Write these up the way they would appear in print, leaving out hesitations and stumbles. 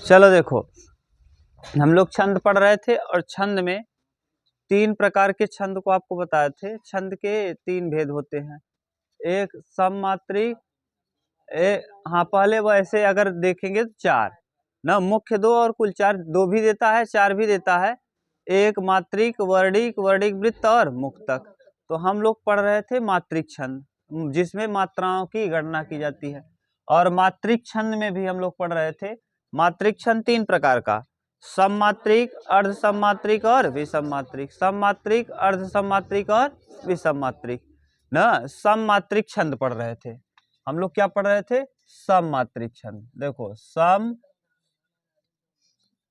चलो देखो, हम लोग छंद पढ़ रहे थे और छंद में 3 प्रकार के छंद को आपको बताए थे। छंद के 3 भेद होते हैं, एक सममात्रिक, हाँ पहले वैसे अगर देखेंगे तो 4 ना, मुख्य 2 और कुल 4, 2 भी देता है 4 भी देता है, एक मात्रिक, वर्णिक, वर्णिक वृत्त और मुक्तक। तो हम लोग पढ़ रहे थे मात्रिक छंद, जिसमें मात्राओं की गणना की जाती है। और मात्रिक छंद में भी हम लोग पढ़ रहे थे मात्रिक छंद 3 प्रकार का, सममात्रिक, अर्ध सममात्रिक और विषम मात्रिक। सममात्रिक, अर्ध सममात्रिक और विषम मात्रिक ना। सममात्रिक छंद पढ़ रहे थे हम लोग। क्या पढ़ रहे थे? सममात्रिक छंद। देखो,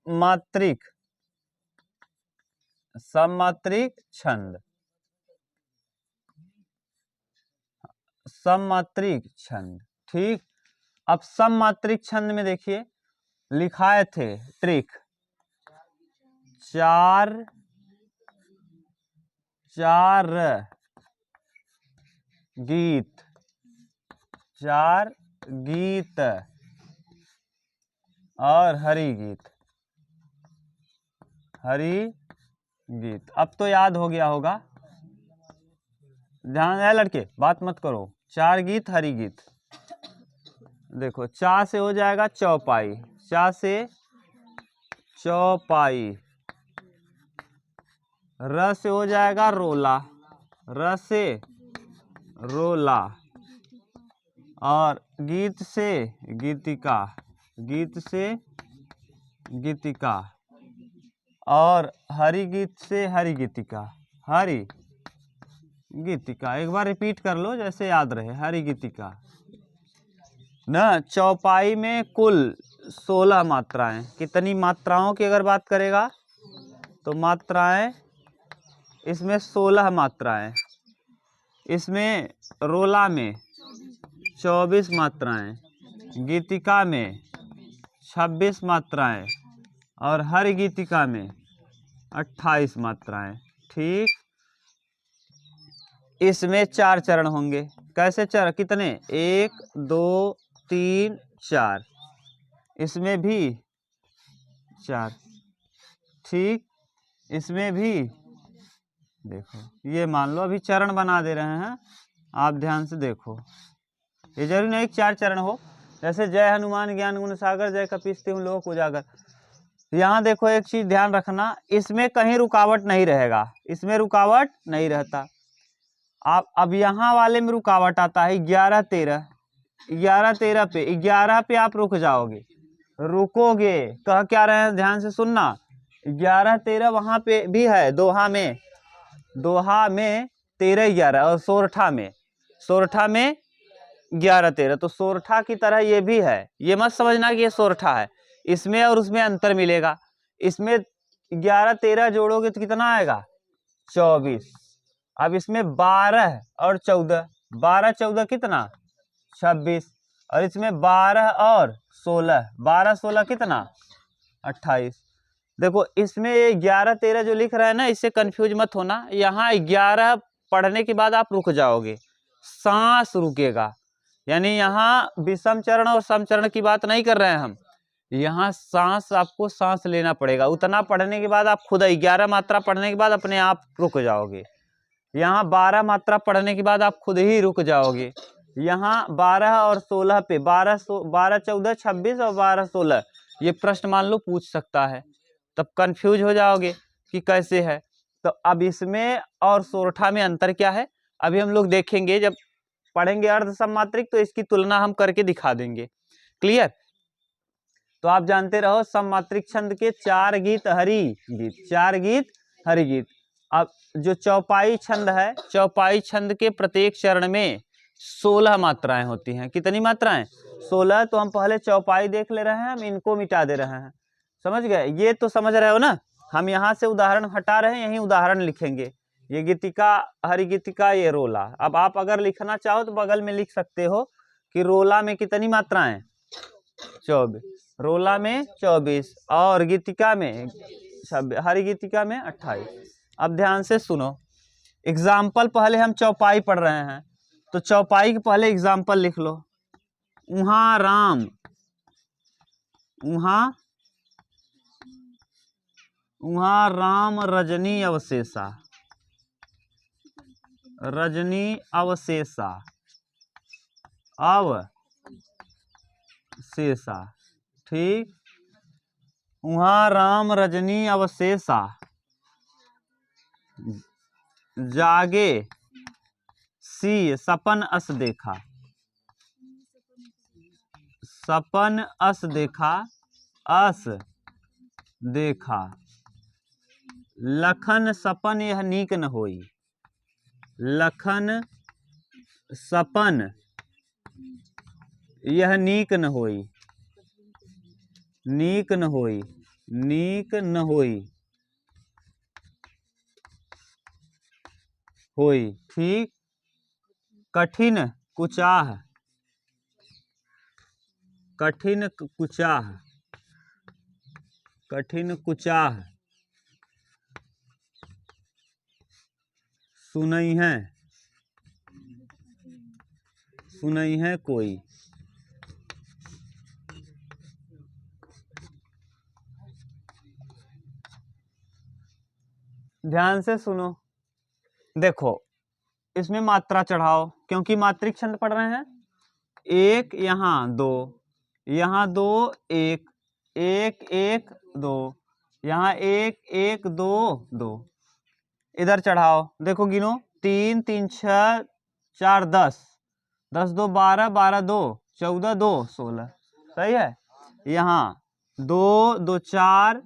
सममात्रिक, सममात्रिक छंद, सममात्रिक छंद। ठीक, अब सममात्रिक छंद में देखिए लिखाए थे ट्रिक, 4 गीत, 4 गीत और हरि गीत, हरि गीत। अब तो याद हो गया होगा, ध्यान है लड़के, बात मत करो। 4 गीत, हरि गीत। देखो, चा से हो जाएगा चौपाई, चा से चौपाई, र से हो जाएगा रोला, र से रोला, और गीत से गीतिका, गीत से गीतिका, और हरि गीत से हरि गीतिका, हरि गीतिका। एक बार रिपीट कर लो जैसे याद रहे, हरि गीतिका न। चौपाई में कुल 16 मात्राएं। कितनी मात्राओं की अगर बात करेगा तो मात्राएं इसमें 16 मात्राएं, इसमें रोला में 24 मात्राएं, गीतिका में 26 मात्राएं और हर गीतिका में 28 मात्राएं। ठीक, इसमें 4 चरण होंगे। कैसे चरण? कितने? 1 2 3 4, इसमें भी 4। ठीक, इसमें भी देखो, ये मान लो अभी चरण बना दे रहे हैं, आप ध्यान से देखो। ये जरूरी नहीं 4 चरण हो, जैसे जय हनुमान ज्ञान गुण सागर, जय कपीस तिहुँ लोक उजागर। यहाँ देखो एक चीज ध्यान रखना, इसमें कहीं रुकावट नहीं रहेगा, इसमें रुकावट नहीं रहता। आप अब यहाँ वाले में रुकावट आता है 11 13, 11 13 पे, 11 पे आप रुक जाओगे, रुकोगे। कह क्या रहे हैं, ध्यान से सुनना। 11 13 वहां पे भी है, दोहा में, दोहा में 13 11, और सोरठा में, सोरठा में 11 13। तो सोरठा की तरह ये भी है, ये मत समझना कि ये सोरठा है, इसमें और उसमें अंतर मिलेगा। इसमें 11 13 जोड़ोगे तो कितना आएगा? 24। अब इसमें 12 और 14, 12 14 कितना? 26। और इसमें 12 और 16, 12 16 कितना? 28। देखो, इसमें 11 13 जो लिख रहा है ना, इससे कंफ्यूज मत होना। यहाँ 11 पढ़ने के बाद आप रुक जाओगे, सांस रुकेगा। यानी यहाँ विषम चरण और सम चरण की बात नहीं कर रहे हैं हम, यहाँ सांस, आपको सांस लेना पड़ेगा। उतना पढ़ने के बाद आप खुद 11 मात्रा पढ़ने के बाद अपने आप रुक जाओगे। यहाँ 12 मात्रा पढ़ने के बाद आप खुद ही रुक जाओगे। यहाँ 12 और 16 पे, 12 14 26 और 12 16, ये प्रश्न मान लो पूछ सकता है, तब कंफ्यूज हो जाओगे कि कैसे है। तो अब इसमें और सोरठा में अंतर क्या है, अभी हम लोग देखेंगे। जब पढ़ेंगे अर्ध सममात्रिक तो इसकी तुलना हम करके दिखा देंगे। क्लियर? तो आप जानते रहो, सममात्रिक छंद के 4 गीत, हरि गीत, 4 गीत, हरि गीत। अब जो चौपाई छंद है, चौपाई छंद के प्रत्येक चरण में 16 मात्राएं होती हैं। कितनी मात्राएं? 16। तो हम पहले चौपाई देख ले रहे हैं, हम इनको मिटा दे रहे हैं। समझ गए? ये तो समझ रहे हो ना। हम यहाँ से उदाहरण हटा रहे हैं, यही उदाहरण लिखेंगे। ये गीतिका, हरि गीतिका, ये रोला। अब आप अगर लिखना चाहो तो बगल में लिख सकते हो कि रोला में कितनी मात्राएं? 24, रोला में 24 और गीतिका में 26, हरि गीतिका में 28। अब ध्यान से सुनो, एग्जाम्पल पहले हम चौपाई पढ़ रहे हैं, तो चौपाई के पहले एग्जाम्पल लिख लो। उहाँ राम, उहाँ वहाँ राम रजनी अवशेषा, रजनी अवशेषा, अवशेषा, ठीक। वहाँ राम रजनी अवशेषा, जागे सी सपन अस देखा, सपन अस देखा, अस देखा। लखन सपन यह नीक न होई, लखन सपन यह नीक न होई, नीक न होई, नीक न होई, होई, ठीक। कठिन कुचाह, कठिन कुचाह, कठिन कुचाह, सुनई है, सुनई है कोई। ध्यान से सुनो, देखो इसमें मात्रा चढ़ाओ क्योंकि मात्रिक छंद पढ़ रहे हैं। एक यहाँ दो, यहाँ दो एक, एक एक दो, यहाँ एक एक दो दो, इधर चढ़ाओ। देखो गिनो, 3 3 6 4 10, 10 2 12, 12 2 14, 2 16, सही है। यहाँ 2 2 4,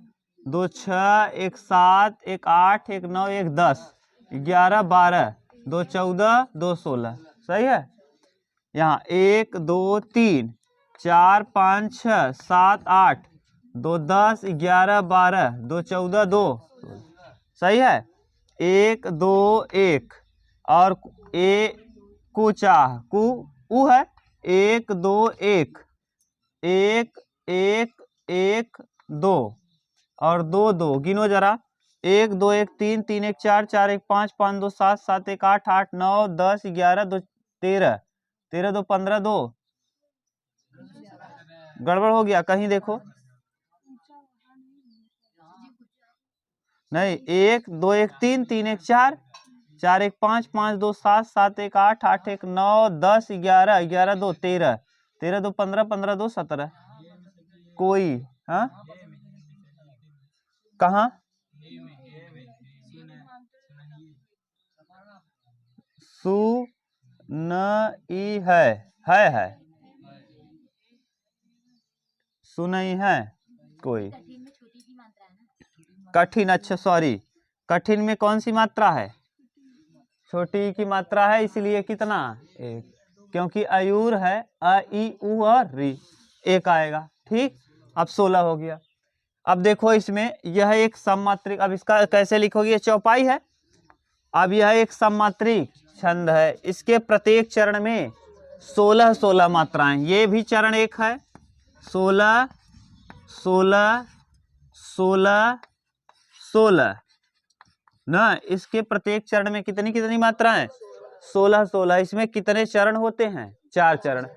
2 6, 1 7, 1 8, 1 9, 1 10, 11 12, 2 14, 2 16, सही है। यहाँ 1 2 3 4 5 6 7 8, 2 10, 11 12, 2 14, 2 सही है। 1 2 1 और ए कुचाह, कु उ है। 1 2 1, 1 1 1 2 और 2 2, गिनो जरा। 1 2 1 3 3 1 4 4 1 5 5 2 7 7 1 8 8 9 10 11 2 13, 13 2 15, 2 गड़बड़ हो गया कहीं, देखो नहीं। 1 2 1 3 3 1 4 4 1 5 5 2 7 7 1 8 8 1 9 10 11 11 2 13, 13 2 15 15 2 17, कोई। हाँ कहाँ, सु न ई है, सुनई है कोई। कठिन, अच्छा सॉरी, कठिन में कौन सी मात्रा है, छोटी की मात्रा है, इसलिए कितना, एक, क्योंकि अयूर है, अ ई उ और री, एक आएगा, ठीक। अब 16 हो गया। अब देखो इसमें यह एक सममात्रिक, अब इसका कैसे लिखोगे, ये चौपाई है। अब यह एक सममात्रिक छंद है, इसके प्रत्येक चरण में 16 16 मात्राएं, ये भी चरण एक है। 16 16 16 16 ना, इसके प्रत्येक चरण में कितनी कितनी मात्राएं, 16 16। इसमें कितने चरण होते हैं, 4 चरण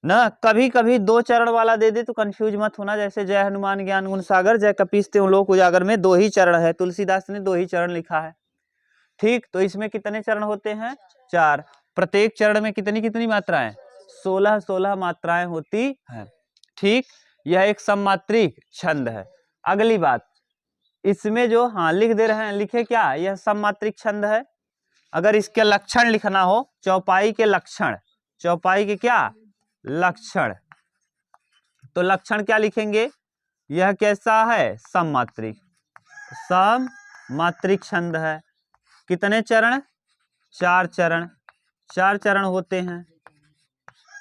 ना। कभी कभी 2 चरण वाला दे दे तो कंफ्यूज मत होना, जैसे जय हनुमान ज्ञान गुण सागर, जय कपीस तिहुँ लोक उजागर में 2 ही चरण है, तुलसीदास ने 2 ही चरण लिखा है, ठीक। तो इसमें कितने चरण होते हैं, 4। प्रत्येक चरण में कितनी कितनी मात्राएं, 16 16 मात्राएं होती हैं, ठीक। यह एक सममात्रिक छंद है। अगली बात, इसमें जो हाँ लिख दे रहे हैं, लिखे क्या, यह सममात्रिक छंद है। अगर इसके लक्षण लिखना हो, चौपाई के लक्षण, चौपाई के क्या लक्षण, तो लक्षण क्या लिखेंगे, यह कैसा है, सममात्रिक, सममात्रिक छंद है। कितने चरण, 4 चरण, 4 चरण होते हैं।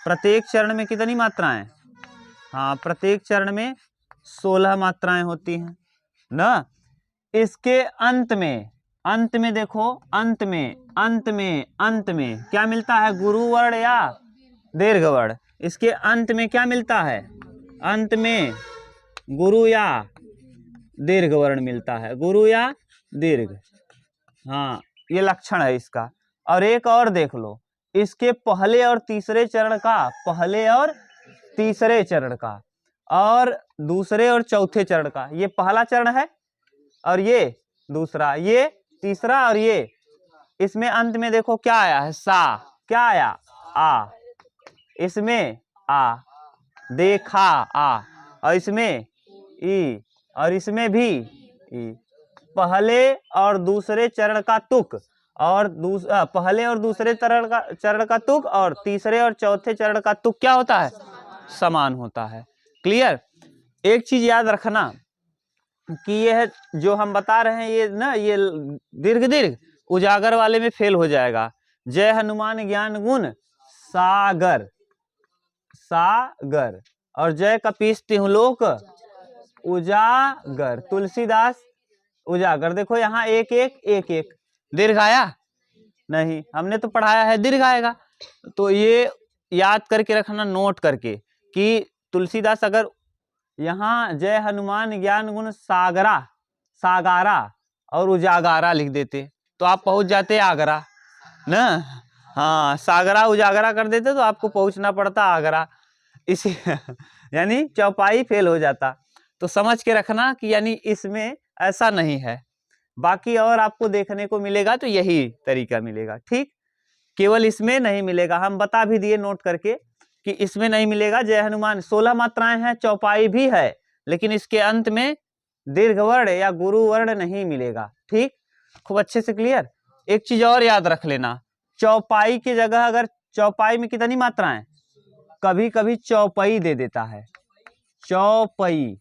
प्रत्येक चरण में कितनी मात्राएं, हाँ प्रत्येक चरण में 16 मात्राएं होती हैं ना। इसके अंत में देखो, अंत में क्या मिलता है, गुरु वर्ण या दीर्घ वर्ण। इसके अंत में क्या मिलता है, अंत में गुरु या दीर्घ वर्ण मिलता है, गुरु या दीर्घ, हाँ ये लक्षण है इसका। और एक और देख लो, इसके पहले और तीसरे चरण का, पहले और तीसरे चरण का, और दूसरे और चौथे चरण का, ये पहला चरण है और ये दूसरा, ये तीसरा और ये। इसमें अंत में देखो क्या आया है, सा, क्या आया, आ, इसमें आ, देखा आ, और इसमें ई, और इसमें भी ई। पहले और दूसरे चरण का तुक और पहले और दूसरे चरण का तुक और तीसरे और चौथे चरण का तुक क्या होता है, समान होता है। क्लियर। एक चीज याद रखना कि यह जो हम बता रहे हैं ये ना, ये दीर्घ दीर्घ उजागर वाले में फेल हो जाएगा। जय हनुमान ज्ञान गुण सागर, सागर, और जय कपीस तिहुलोक उजागर, तुलसीदास उजागर। देखो यहाँ एक एक एक एक, दीर्घ आया नहीं, हमने तो पढ़ाया है दीर्घ आएगा। तो ये याद करके रखना, नोट करके, कि तुलसीदास अगर यहाँ जय हनुमान ज्ञान गुण सागरा, सागारा और उजागारा लिख देते तो आप पहुंच जाते आगरा ना। हाँ, सागरा उजागरा कर देते तो आपको पहुंचना पड़ता आगरा, इसी यानी चौपाई फेल हो जाता। तो समझ के रखना कि यानी इसमें ऐसा नहीं है, बाकी और आपको देखने को मिलेगा तो यही तरीका मिलेगा। ठीक, केवल इसमें नहीं मिलेगा, हम बता भी दिए नोट करके कि इसमें नहीं मिलेगा। जय हनुमान 16 मात्राएं हैं, चौपाई भी है, लेकिन इसके अंत में दीर्घ वर्ण या गुरु वर्ण नहीं मिलेगा। ठीक, खूब अच्छे से क्लियर। एक चीज और याद रख लेना, चौपाई की जगह अगर चौपाई में कितनी मात्राएं, कभी कभी चौपाई दे देता है, चौपाई,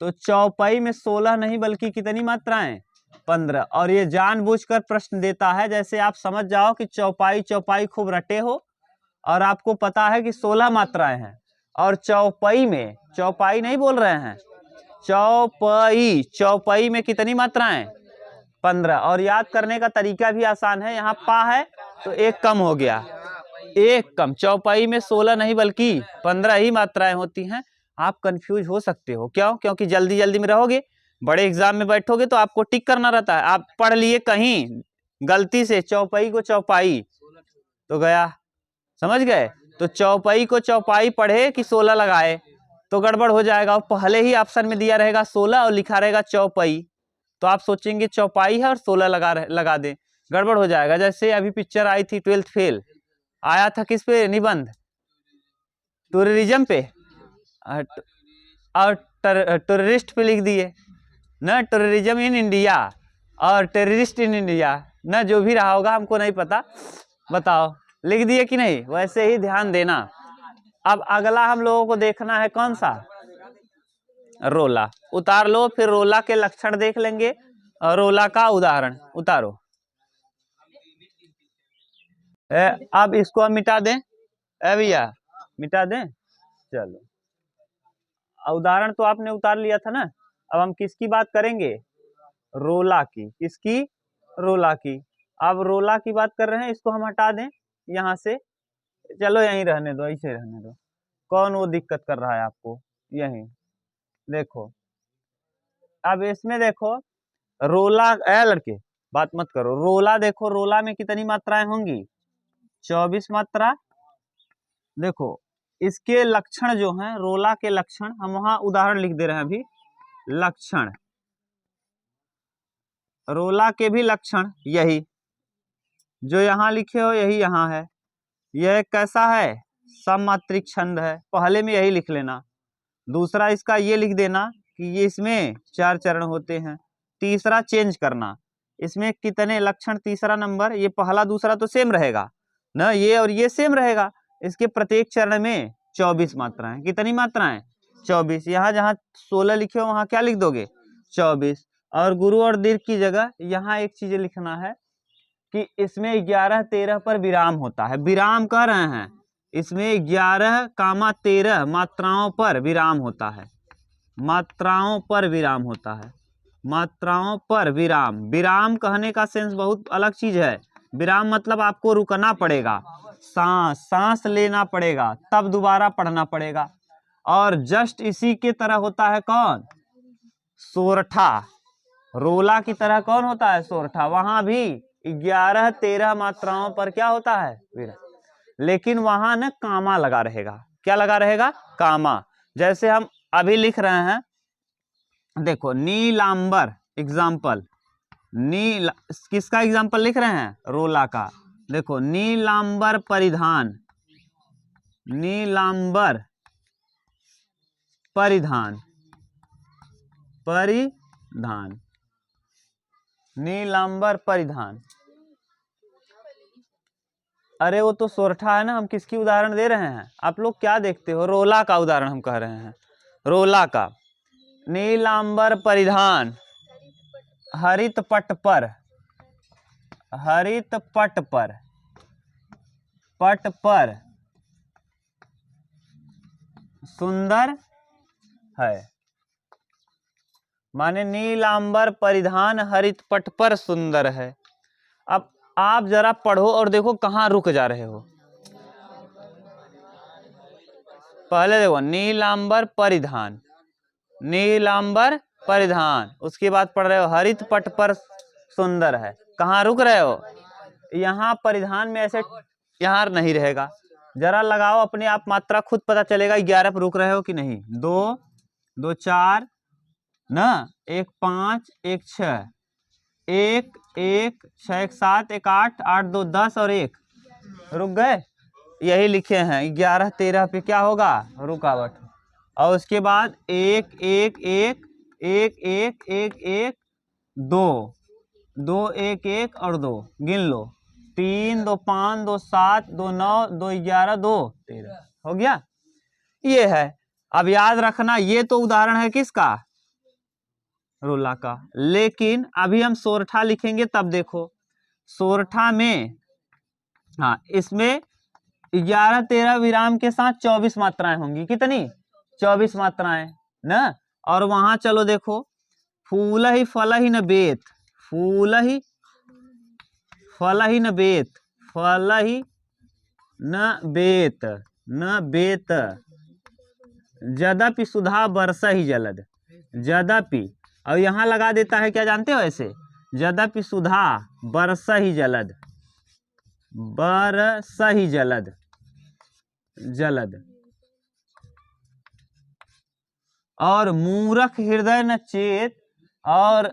तो चौपाई में 16 नहीं बल्कि कितनी मात्राएं, 15। और ये जानबूझकर प्रश्न देता है, जैसे आप समझ जाओ कि चौपाई चौपाई खूब रटे हो और आपको पता है कि 16 मात्राएं हैं, और चौपाई में, चौपाई नहीं बोल रहे हैं, चौपाई, चौपाई में कितनी मात्राएं, 15। और याद करने का तरीका भी आसान है, यहाँ पा है तो एक कम हो गया, एक कम। चौपाई में 16 नहीं बल्कि 15 ही मात्राएं होती हैं। आप कंफ्यूज हो सकते हो, क्यों? क्योंकि जल्दी जल्दी में रहोगे, बड़े एग्जाम में बैठोगे तो आपको टिक करना रहता है। आप पढ़ लिए कहीं गलती से चौपाई को चौपाई तो गया, समझ गए? तो चौपाई को चौपाई पढ़े कि 16 लगाए तो गड़बड़ हो जाएगा। और पहले ही ऑप्शन में दिया रहेगा 16 और लिखा रहेगा चौपाई, तो आप सोचेंगे चौपाई है और 16 लगा दे, गड़बड़ हो जाएगा। जैसे अभी पिक्चर आई थी 12th फेल, आया था किस पे, निबंध, टूरिज्म पे, और टेररिस्ट पे लिख दिए ना, टूरिज्म इन इंडिया और टेररिस्ट इन इंडिया ना, जो भी रहा होगा हमको नहीं पता, बताओ लिख दिए कि नहीं? वैसे ही ध्यान देना। अब अगला हम लोगों को देखना है कौन सा, रोला। उतार लो, फिर रोला के लक्षण देख लेंगे और रोला का उदाहरण उतारो। अब इसको हम मिटा दें, भैया मिटा दें, चलो। उदाहरण तो आपने उतार लिया था ना, अब हम किसकी बात करेंगे, रोला की। किसकी, रोला की। अब रोला की बात कर रहे हैं, इसको हम हटा दें यहाँ से, चलो यहीं रहने दो, ऐसे रहने दो, कौन वो दिक्कत कर रहा है आपको, यहीं देखो। अब इसमें देखो रोला, लड़के बात मत करो, रोला देखो, रोला में कितनी मात्राएं होंगी, 24 मात्रा। देखो इसके लक्षण जो हैं, रोला के लक्षण, हम वहां उदाहरण लिख दे रहे हैं अभी, लक्षण, रोला के भी लक्षण यही जो यहाँ लिखे हो, यही यहाँ है। यह कैसा है, सममात्रिक छंद है, पहले में यही लिख लेना। दूसरा इसका ये लिख देना कि ये इसमें 4 चरण होते हैं। तीसरा चेंज करना, इसमें कितने लक्षण, तीसरा नंबर, ये पहला दूसरा तो सेम रहेगा ना, ये और ये सेम रहेगा। इसके प्रत्येक चरण में 24 मात्राएं, कितनी मात्राएं, 24। यहाँ जहाँ 16 लिखे हो वहां क्या लिख दोगे, 24। और गुरु और दीर्घ की जगह यहाँ एक चीज लिखना है कि इसमें 11-13 पर विराम होता है। विराम कह रहे हैं, इसमें 11, 13 मात्राओं पर विराम होता है, मात्राओं पर विराम होता है, मात्राओं पर विराम। विराम कहने का सेंस बहुत अलग चीज है। विराम मतलब आपको रुकना पड़ेगा, सांस लेना पड़ेगा, तब दोबारा पढ़ना पड़ेगा। और जस्ट इसी के तरह होता है कौन, सोरठा। रोला की तरह कौन होता है, सोरठा। वहां भी 11-13 मात्राओं पर क्या होता है, विराम। लेकिन वहां न कामा लगा रहेगा, क्या लगा रहेगा, कामा। जैसे हम अभी लिख रहे हैं, देखो नीलांबर, एग्जाम्पल नील, किसका एग्जाम्पल लिख रहे हैं? रोला का। देखो नीलांबर परिधान, नीलांबर परिधान, परिधान, नीलांबर परिधान। अरे वो तो सोरठा है ना, हम किसकी उदाहरण दे रहे हैं? आप लोग क्या देखते हो? रोला का उदाहरण हम कह रहे हैं, रोला का। नीलांबर परिधान हरित पट पर, हरित पट पर, पट पर सुंदर है। माने नीलांबर परिधान हरित पट पर सुंदर है। अब आप जरा पढ़ो और देखो कहाँ रुक जा रहे हो। पहले देखो नीलांबर परिधान, नीलांबर परिधान, उसके बाद पढ़ रहे हो हरित पट पर सुंदर है। कहाँ रुक रहे हो? यहाँ परिधान में ऐसे यहाँ नहीं रहेगा। जरा लगाओ अपने आप मात्रा, खुद पता चलेगा 11 पर रुक रहे हो कि नहीं। 2 2 4 ना, 1 5 1 6, 1 1 6 1 7 1 8 8 2 10 और 1 रुक गए। यही लिखे हैं 11 13 पे क्या होगा? रुकावट। और उसके बाद 1 1 1 1 1 1 1 2 2 1 1 और 2 गिन लो। 3 2 5 2 7 2 9 2 11 2 13 हो गया। ये है। अब याद रखना ये तो उदाहरण है किसका? रोला का। लेकिन अभी हम सोरठा लिखेंगे तब देखो। सोरठा में हाँ, इसमें 11 13 विराम के साथ 24 मात्राएं होंगी। कितनी? 24 मात्राएं ना। और वहां चलो देखो, फूल ही फल ही न बेत, फूल ही फल ही न बेत, फल ही न बेत, न बेत, जदपि सुधा बरस ही जलद, जदपि। और यहाँ लगा देता है क्या जानते हो? ऐसे जदपि सुधा बरस ही जलद, बरस ही जलद, जलद। और मूरख हृदय न चेत, और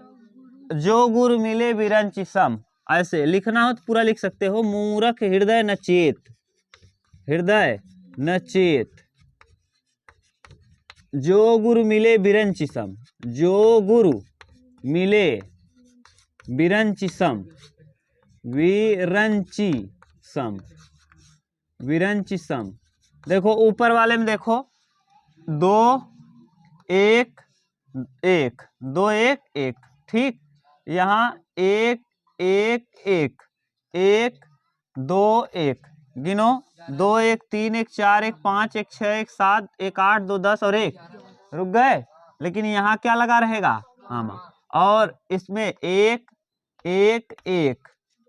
जो गुर मिले विरंचि सम। ऐसे लिखना हो तो पूरा लिख सकते हो। मूरख हृदय न चेत, हृदय न चेत, जो गुरु मिले विरंचि सम, जो गुरु मिले विरंचि सम, विरंचि सम, विरंचि सम। देखो ऊपर वाले में देखो 2 1 1 2 1 1, ठीक। यहाँ 1 1 1 1 2 1 गिनो। 2 1 3 1 4 1 5 1 6 1 7 1 8 2 10 और 1 रुक गए। लेकिन यहाँ क्या लगा रहेगा? हाँ। और इसमें 1 1 1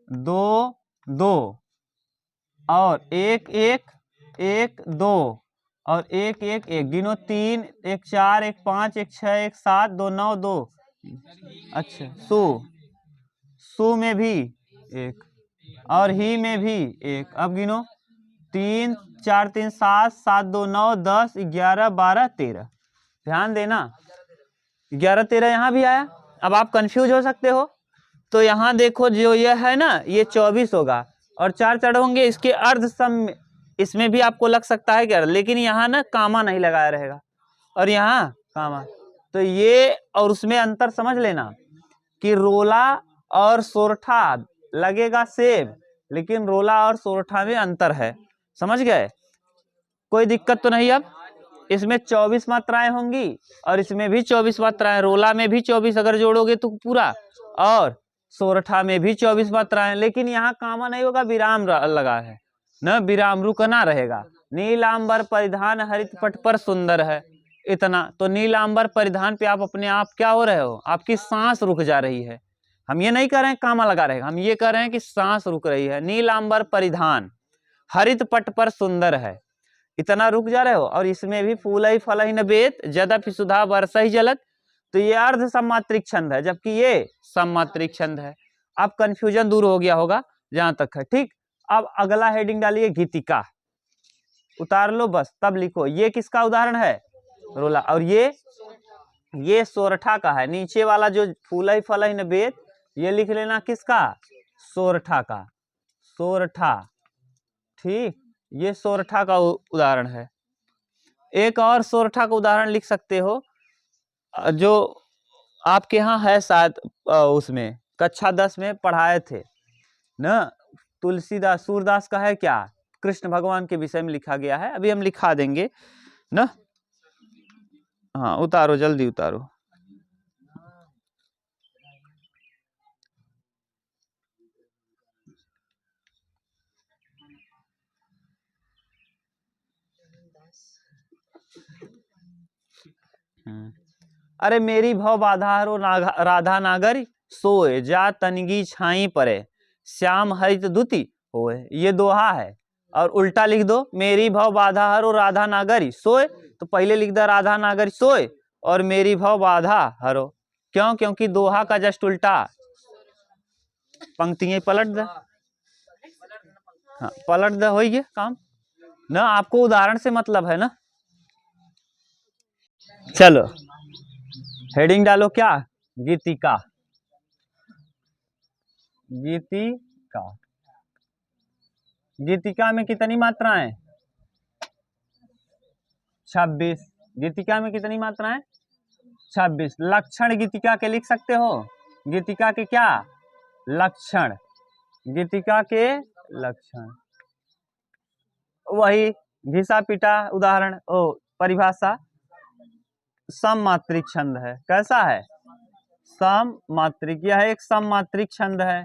2 2 और 1 1 1 2 और 1 1 1 गिनो। 3 1 4 1 5 1 6 1 7 2 9 2। अच्छा, सु, सु में भी 1 और ही में भी 1। अब गिनो 3 4 3 7 7 2 9 10 11 12 13। ध्यान देना 11 13 यहाँ भी आया। अब आप कंफ्यूज हो सकते हो, तो यहाँ देखो जो यह है ना, ये 24 होगा और 4 4 होंगे। इसके अर्ध सम इसमें भी आपको लग सकता है क्या? लेकिन यहाँ ना कामा नहीं लगाया रहेगा और यहाँ कामा। तो ये और उसमें अंतर समझ लेना कि रोला और सोरठा लगेगा सेम, लेकिन रोला और सोरठा में अंतर है। समझ गए? कोई दिक्कत तो नहीं। अब इसमें 24 मात्राएं होंगी और इसमें भी 24 मात्राएं। रोला में भी 24 अगर जोड़ोगे तो पूरा, और सोरठा में भी 24 मात्राएं। लेकिन यहाँ कामा नहीं होगा, विराम लगा है न, विराम रुकना रहेगा। नीलांबर परिधान हरित पट पर सुंदर है, इतना। तो नीलांबर परिधान पे आप अपने आप क्या हो रहे हो? आपकी सांस रुक जा रही है। हम ये नहीं कह रहे हैं कामा लगा रहेगा, हम ये कह रहे हैं कि सांस रुक रही है। नीलांबर परिधान हरित पट पर सुंदर है, इतना रुक जा रहे हो। और इसमें भी फूल ही फल ही न बेत, जदपि सुधा बरस ही जलद। तो ये अर्ध सम्मात्रिक छंद है, जबकि ये सम्मात्रिक छंद है। अब कंफ्यूजन दूर हो गया होगा जहां तक है, ठीक। अब अगला हेडिंग डालिए गीतिका, उतार लो बस, तब लिखो। ये किसका उदाहरण है? रोला। और ये ये सोरठा का है, नीचे वाला जो फूलई फलई न बेत, ये लिख लेना किसका, सोरठा का, सोरठा। ठीक, ये सोरठा का उदाहरण है। एक और सोरठा का उदाहरण लिख सकते हो, जो आपके यहाँ है शायद, उसमें कक्षा 10 में पढ़ाए थे ना, तुलसीदास सूरदास का है क्या, कृष्ण भगवान के विषय में लिखा गया है, अभी हम लिखा देंगे ना। हाँ उतारो, जल्दी उतारो। अरे मेरी भव बाधा हरो राधा नागरी, सोए जा तनगी छाई परे, श्याम हरित दुति होए, ये दोहा है। और उल्टा लिख दो, मेरी भव बाधा हरो राधा नागरी सोए, तो पहले लिख दो राधा नागरी सोए और मेरी भव बाधा हरो। क्यों, क्योंकि दोहा का जस्ट उल्टा, पंक्तियां पलट दे। हाँ पलट दे, हो गया काम ना। आपको उदाहरण से मतलब है ना। चलो हेडिंग डालो, क्या, गीतिका, गीतिका। गीतिका में कितनी मात्राएं, 26। गीतिका में कितनी मात्राएं, 26। लक्षण गीतिका के लिख सकते हो, गीतिका के क्या लक्षण, गीतिका के लक्षण, वही घिसा पिटा उदाहरण, परिभाषा, सममात्रिक छंद है। कैसा है, सममात्रिक, यह एक सममात्रिक छंद है।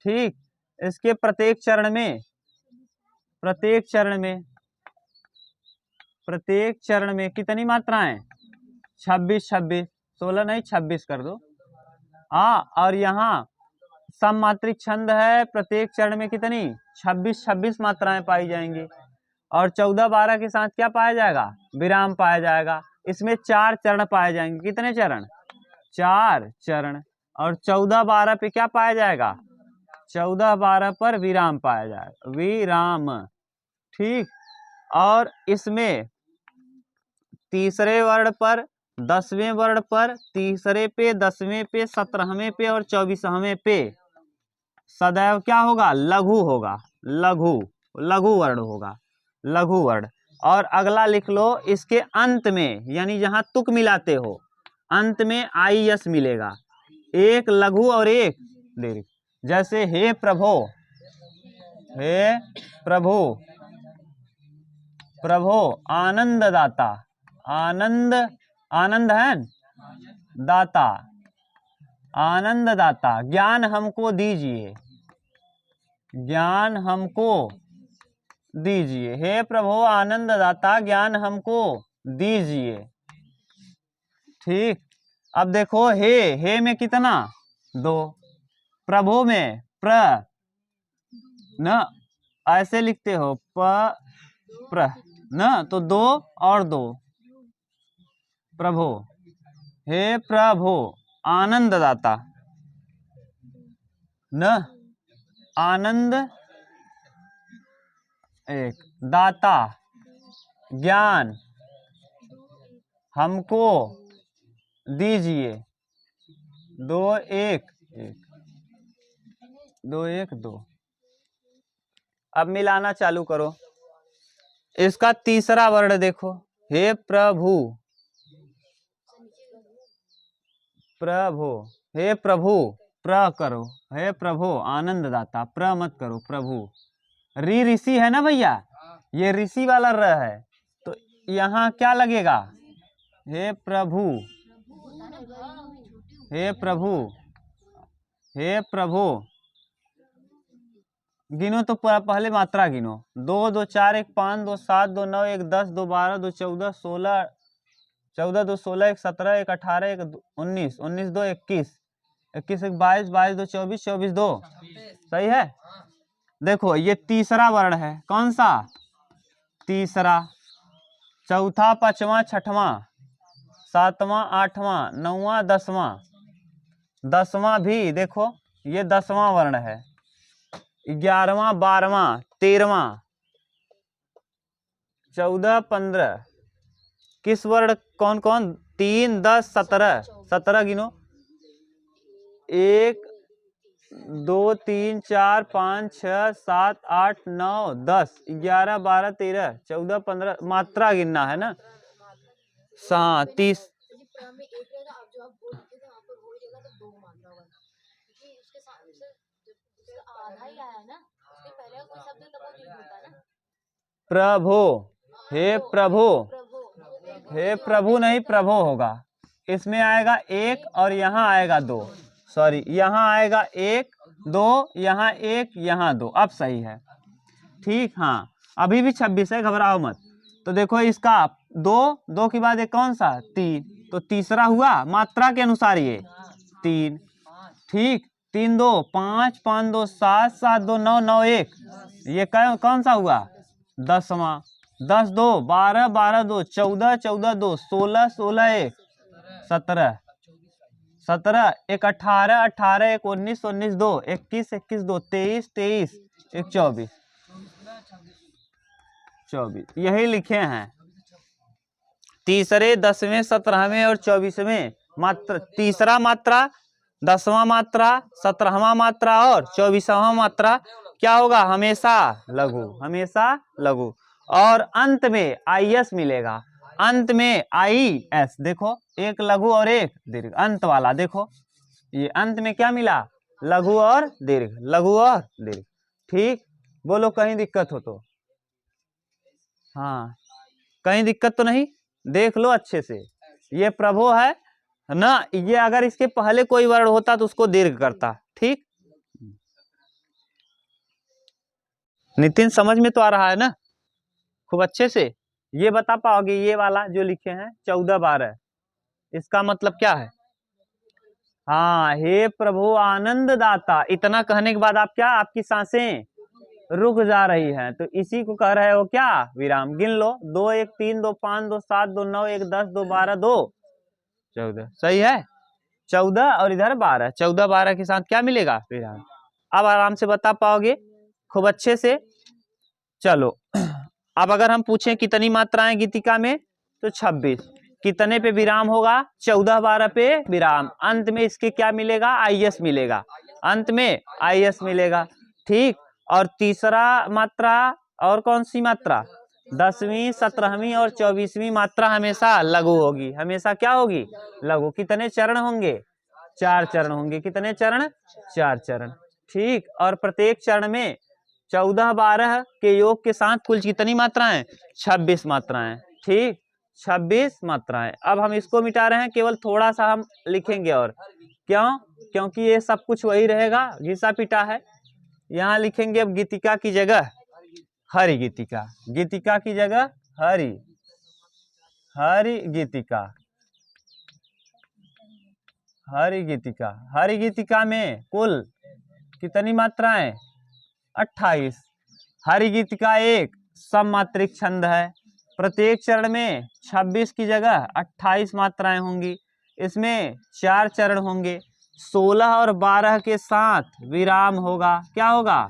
ठीक, इसके प्रत्येक चरण में, प्रत्येक चरण में कितनी मात्राएं, 26 26, 16 नहीं 26 कर दो। हाँ, और यहाँ सममात्रिक छंद है, प्रत्येक चरण में कितनी 26 26 मात्राएं पाई जाएंगी। और 14 12 के साथ क्या पाया जाएगा, विराम पाया जाएगा। इसमें 4 चरण पाए जाएंगे। कितने चरण, 4 चरण। और 14 12 पे क्या पाया जाएगा, 14 12 पर विराम पाया जाएगा, विराम। ठीक, और इसमें तीसरे वर्ण पर, 10वें वर्ण पर, तीसरे पे, 10वें पे, 17वें पे और 24वें पे सदैव क्या होगा, लघु होगा, लघु, लघु वर्ण होगा, लघु वर्ण। और अगला लिख लो, इसके अंत में, यानी जहां तुक मिलाते हो, अंत में IS मिलेगा, एक लघु और एक दीर्घ। जैसे हे प्रभो, हे प्रभु, प्रभो आनंद दाता, आनंद, आनंद है दाता, आनंद दाता, ज्ञान हमको दीजिए, ज्ञान हमको दीजिए, हे प्रभु आनंद दाता ज्ञान हमको दीजिए। ठीक, अब देखो हे में कितना, 2, प्रभु में प्र न, ऐसे लिखते हो प्र न, तो 2 और 2, प्रभु, हे प्रभु आनंद दाता न, आनंद एक, दाता ज्ञान हमको दीजिए, 2 1 1, 2 1 2। अब मिलाना चालू करो। इसका तीसरा वर्ण देखो, हे प्रभु, प्रभु, हे प्रभु, प्र करो, हे प्रभु आनंद दाता, प्र मत करो, प्रभु। ऋषि है ना भैया, ये ऋषि वाला र है, तो यहाँ क्या लगेगा, हे प्रभु, हे प्रभु, हे प्रभु। गिनो तो पहले मात्रा गिनो, 2 2 4 1 5 2 7 2 9 1 10 2 12 2 14 16 14 2 16 1 17 1 18 1 19 19 2 21 21 1 22 22 2 24 24 2, सही है। देखो ये तीसरा वर्ण है, कौन सा, तीसरा। चौथा, पांचवा, छठवां, सातवां, आठवां, नौवां, 10वां, 10वां भी देखो ये 10वां वर्ण है, 11वां, 12वां, 13वां, 14 15, किस वर्ण, कौन कौन, 3 10 17, 17 गिनो। 1 2 3 4 5 6 7 8 9 10 11 12 13 14 15 मात्रा गिनना है ना। 30 प्रभु, हे प्रभु, हे प्रभु नहीं प्रभु होगा। इसमें आएगा 1 और यहाँ आएगा 2, सॉरी यहाँ आएगा 1 2, यहाँ 1 यहाँ 2, अब सही है। ठीक, हाँ अभी भी 26 है, घबराओ मत। तो देखो इसका 2 2 के बाद एक कौन सा 3, तो तीसरा हुआ मात्रा के अनुसार ये 3। ठीक, 3 2 5 5 2 7 7 2 9 9 1, ये कौन सा हुआ 10वां। 10 2 12 12 2 14 14 2 16 16 1 17 17 1 18 18 1 19 19 2 21 21 2 23 23 1 24 24, यही लिखे हैं। तीसरे 10वें 17वें और 24वें मात्रा, तीसरा मात्रा 10वां मात्रा 17वां मात्रा और 24वां मात्रा क्या होगा, हमेशा लघु, हमेशा लघु। और अंत में IS मिलेगा, अंत में IS, देखो एक लघु और एक दीर्घ, अंत वाला देखो ये अंत में क्या मिला, लघु और दीर्घ, लघु और दीर्घ। ठीक, बोलो कहीं दिक्कत हो तो। हाँ कहीं दिक्कत तो नहीं, देख लो अच्छे से। ये प्रभु है ना, ये अगर इसके पहले कोई वर्ण होता तो उसको दीर्घ करता। ठीक, नितिन समझ में तो आ रहा है ना खूब अच्छे से। ये बता पाओगे ये वाला जो लिखे हैं 14 12, इसका मतलब क्या है। हाँ, हे प्रभु आनंद दाता, इतना कहने के बाद आप क्या, आपकी सांसें रुक जा रही है, तो इसी को कह रहे हो क्या, विराम। गिन लो 2 1 3 2 5 2 7 2 9 1 10 2 12 2 14, सही है 14 और इधर 12, 14 12 के साथ क्या मिलेगा, विराम। अब आराम से बता पाओगे खूब अच्छे से। चलो अब अगर हम पूछें कितनी मात्राएं गीतिका में, तो 26। कितने पे विराम होगा, 14 12 पे विराम, अंत में इसके क्या मिलेगा, IS मिलेगा, अंत में IS मिलेगा। ठीक, और तीसरा मात्रा और कौन सी मात्रा, 10वीं 17वीं और 24वीं मात्रा हमेशा लघु होगी, हमेशा क्या होगी, लघु। कितने चरण होंगे, 4 चरण होंगे। कितने चरण, 4 चरण। ठीक, और प्रत्येक चरण में 14 12 के योग के साथ कुल कितनी मात्राएं, 26 मात्राएं। ठीक, 26 मात्राएं। अब हम इसको मिटा रहे हैं, केवल थोड़ा सा हम लिखेंगे, और क्यों, क्योंकि ये सब कुछ वही रहेगा, घिसा पिटा है। यहाँ लिखेंगे अब गीतिका की जगह हरि गीतिका, गीतिका की जगह हरि, हरि गीतिका, हरि गीतिका। हरि गीतिका में कुल कितनी मात्राएं, 28। हरि गीतिका एक सममात्रिक छंद है, प्रत्येक चरण में 26 की जगह 28 मात्राएं होंगी। इसमें 4 चरण होंगे, 16 और 12 के साथ विराम होगा, क्या होगा,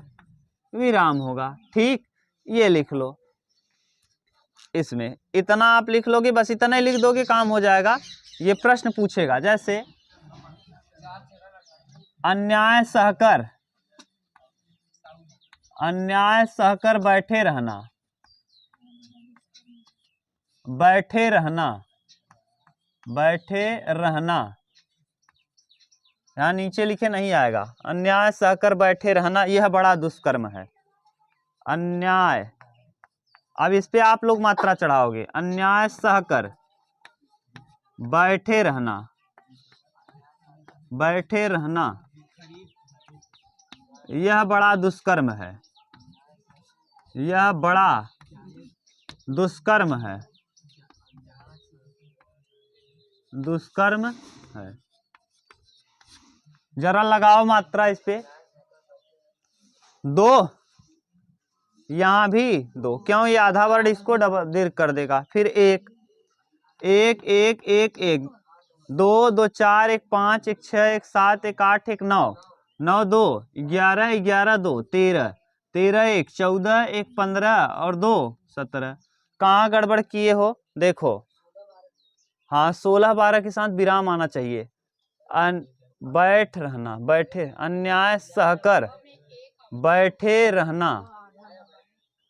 विराम होगा। ठीक, ये लिख लो, इसमें इतना आप लिख लोगे, बस इतना ही लिख दोगे काम हो जाएगा। ये प्रश्न पूछेगा, जैसे अन्याय सहकर, अन्याय सहकर बैठे रहना, बैठे रहना, बैठे रहना, यहाँ नीचे लिखे नहीं आएगा, अन्याय सहकर बैठे रहना, यह बड़ा दुष्कर्म है। अन्याय, अब इस पे आप लोग मात्रा चढ़ाओगे, अन्याय सहकर बैठे रहना, बैठे रहना, यह बड़ा दुष्कर्म है, यह बड़ा दुष्कर्म है, दुष्कर्म है। जरा लगाओ मात्रा इस पे, 2, यहां भी 2, क्यों, ये आधा वर्ड इसको डबल दीर्घ कर देगा। फिर 1 1 1 1 1 2 2 4 1 5 1 6 1 7 1 8 1 9 9 2 11 11 2 13 13 1 14 1 15 और 2 17। कहाँ गड़बड़ किए हो, देखो हाँ 16 12 के साथ विराम आना चाहिए। बैठ रहना, बैठे, अन्याय सहकर बैठे रहना।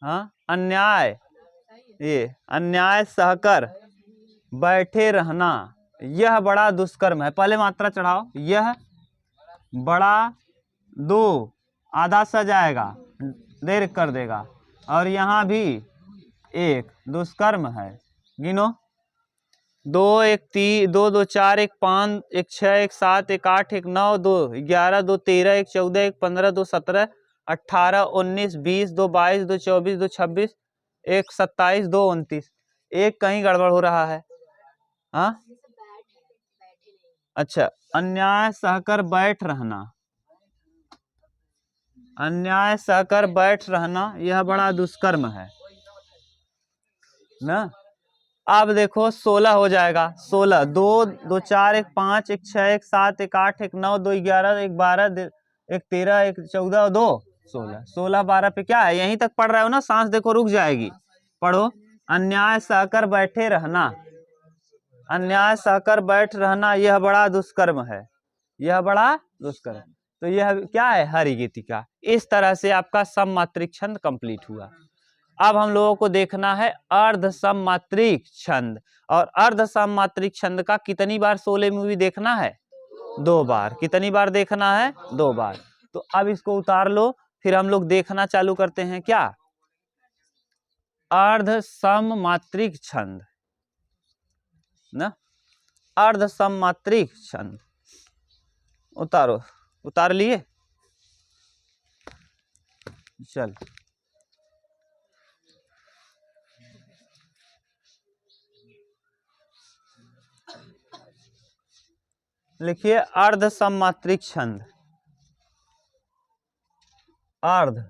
हाँ अन्याय, ये अन्याय सहकर बैठे रहना यह बड़ा दुष्कर्म है। पहले मात्रा चढ़ाओ, यह बड़ा, दो आधा सा जाएगा, देर कर देगा, और यहाँ भी एक दुष्कर्म है। गिनो, 2 1 3 2 2 4 1 5 1 6 1 7 1 8 1 9 2 11 2 13 1 14 1 15 2 17 18 19 20 2 22 2 24 2 26 1 27 2 29। एक कहीं गड़बड़ हो रहा है। हाँ अच्छा, अन्याय सहकर बैठ रहना, अन्याय सहकर बैठ रहना यह बड़ा दुष्कर्म है ना। अब देखो 16 हो जाएगा, 16 2 2 4 1 5 1 6 1 7 1 8 1 9 2 11 1 12 1 13 1 14 2 16। 16 12 पे क्या है, यहीं तक पढ़ रहे हो ना, सांस देखो रुक जाएगी। पढ़ो, अन्याय सहकर बैठे रहना, अन्याय सहकर बैठ रहना यह बड़ा दुष्कर्म है, यह बड़ा दुष्कर्म। तो यह क्या है, हरिगीतिका। इस तरह से आपका सममात्रिक छंद कंप्लीट हुआ। अब हम लोगों को देखना है अर्ध सममात्रिक छंद, और अर्ध सममात्रिक छंद का कितनी बार शोले मूवी देखना है, 2 बार। कितनी बार देखना है, 2 बार। तो अब इसको उतार लो, फिर हम लोग देखना चालू करते हैं क्या, अर्ध सममात्रिक छंद ना, अर्ध सममात्रिक छंद। उतारो, उतार लिए, चल लिखिए अर्ध सममात्रिक छंद, अर्ध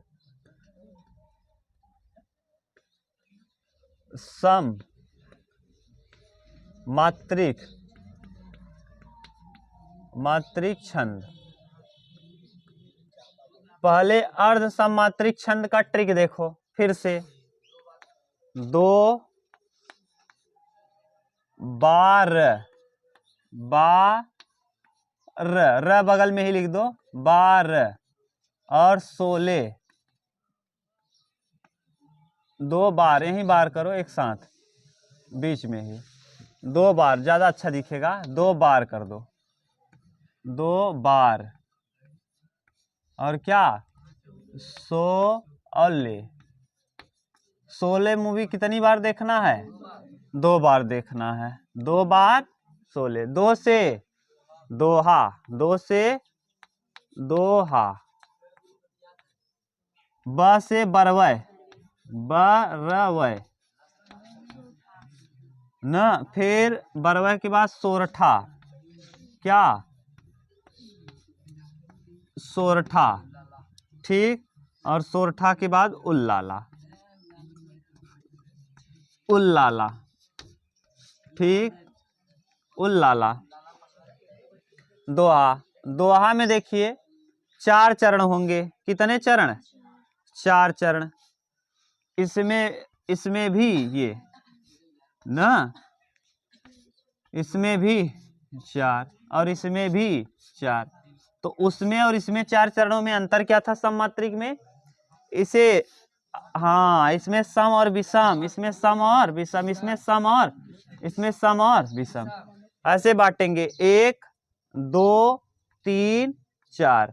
सम मात्रिक छंद। पहले अर्ध सममात्रिक छंद का ट्रिक देखो फिर से, 2 बार, र बगल में ही लिख दो, बार, और शोले 2 बार, यही बार करो एक साथ, बीच में ही 2 बार ज्यादा अच्छा दिखेगा, 2 बार कर दो, 2 बार। और क्या, सो और ले। शोले मूवी कितनी बार देखना है, 2 बार देखना है, 2 बार शोले। 2 से दोहा, 2 से दोहा, ब से बरवय, बरवय न, फिर बरवय के बाद सोरठा, क्या, सोरठा, ठीक। और सोरठा के बाद उल्लाला, उल्लाला, ठीक, उल्लाला। दोहा, दोहा में देखिए 4 चरण होंगे। कितने चरण, 4 चरण। इसमें भी ये ना, इसमें भी 4 और इसमें भी 4। तो उसमें और इसमें 4 चरणों में अंतर क्या था सममात्रिक में, इसे, हाँ इसमें सम और विषम, इसमें सम और विषम, इसमें सम और, इसमें सम और विषम, ऐसे बांटेंगे 1 2 3 4,